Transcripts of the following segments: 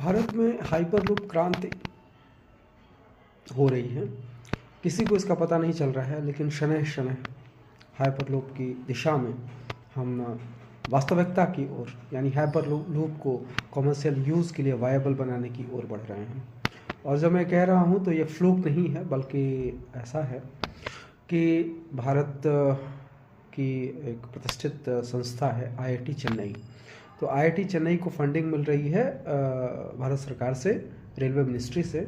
भारत में हाइपरलूप क्रांति हो रही है। किसी को इसका पता नहीं चल रहा है, लेकिन शनैः शनैः हाइपरलूप की दिशा में हम वास्तविकता की ओर, यानी हाइपरलूप को कॉमर्शियल यूज़ के लिए वायबल बनाने की ओर बढ़ रहे हैं। और जब मैं कह रहा हूँ तो ये फ्लूक नहीं है, बल्कि ऐसा है कि भारत की एक प्रतिष्ठित संस्था है IIT चेन्नई। तो IIT चेन्नई को फंडिंग मिल रही है भारत सरकार से, रेलवे मिनिस्ट्री से।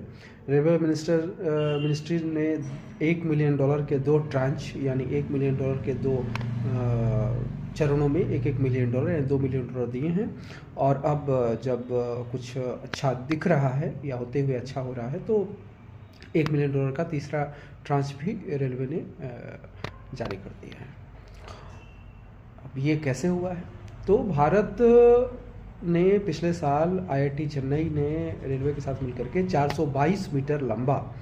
रेलवे मिनिस्ट्री ने $1 मिलियन के 2 ट्रांच, यानी $1 मिलियन के 2 चरणों में $1 मिलियन यानी $2 मिलियन दिए हैं। और अब जब कुछ अच्छा दिख रहा है या होते हुए अच्छा हो रहा है, तो $1 मिलियन का तीसरा ट्रांच भी रेलवे ने जारी कर दिया है। अब ये कैसे हुआ है? तो भारत ने पिछले साल IIT चेन्नई ने रेलवे के साथ मिलकर के 422 मीटर लंबा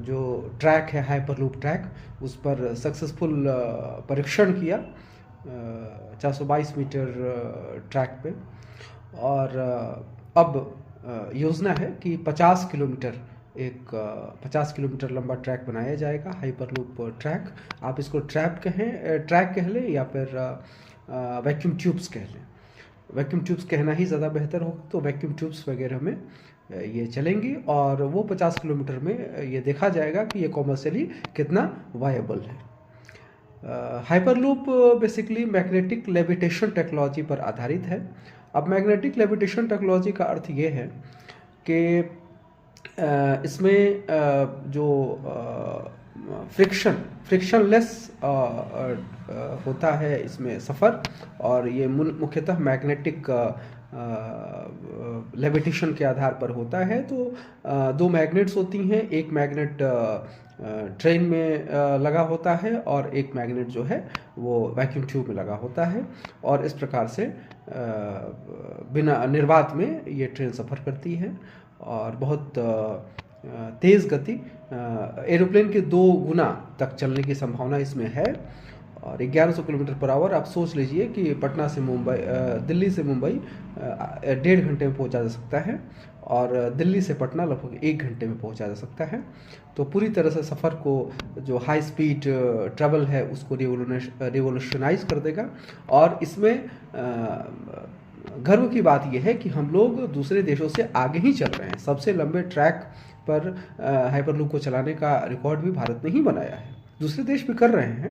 जो ट्रैक है, हाइपरलूप ट्रैक, उस पर सक्सेसफुल परीक्षण किया 422 मीटर ट्रैक पे। और अब योजना है कि 50 किलोमीटर लंबा ट्रैक बनाया जाएगा, हाइपरलूप ट्रैक। आप इसको ट्रैक कह लें या फिर वैक्यूम ट्यूब्स कह लें। वैक्यूम ट्यूब्स कहना ही ज़्यादा बेहतर होगा। तो वैक्यूम ट्यूब्स वगैरह में ये चलेंगी और वो 50 किलोमीटर में ये देखा जाएगा कि ये कॉमर्शियली कितना वायबल है। Hyperloop basically magnetic levitation technology पर आधारित है। अब मैग्नेटिक लेविटेशन टेक्नोलॉजी का अर्थ ये है कि इसमें जो फ्रिक्शनलेस होता है इसमें सफ़र, और ये मुख्यतः मैग्नेटिक लेविटेशन के आधार पर होता है। तो 2 मैग्नेट्स होती हैं, एक मैग्नेट ट्रेन में लगा होता है और एक मैग्नेट जो है वो वैक्यूम ट्यूब में लगा होता है। और इस प्रकार से बिना निर्वात में ये ट्रेन सफ़र करती है और बहुत तेज़ गति, एरोप्लेन के 2 गुना तक चलने की संभावना इसमें है। और 1100 किलोमीटर पर आवर। आप सोच लीजिए कि दिल्ली से मुंबई 1.5 घंटे में पहुंचा जा सकता है, और दिल्ली से पटना लगभग 1 घंटे में पहुंचा जा सकता है। तो पूरी तरह से सफ़र को, जो हाई स्पीड ट्रैवल है, उसको रिवोल्यूशनाइज कर देगा। और इसमें गर्व की बात यह है कि हम लोग दूसरे देशों से आगे ही चल रहे हैं। सबसे लंबे ट्रैक पर हाइपरलूप को चलाने का रिकॉर्ड भी भारत ने ही बनाया है। दूसरे देश भी कर रहे हैं।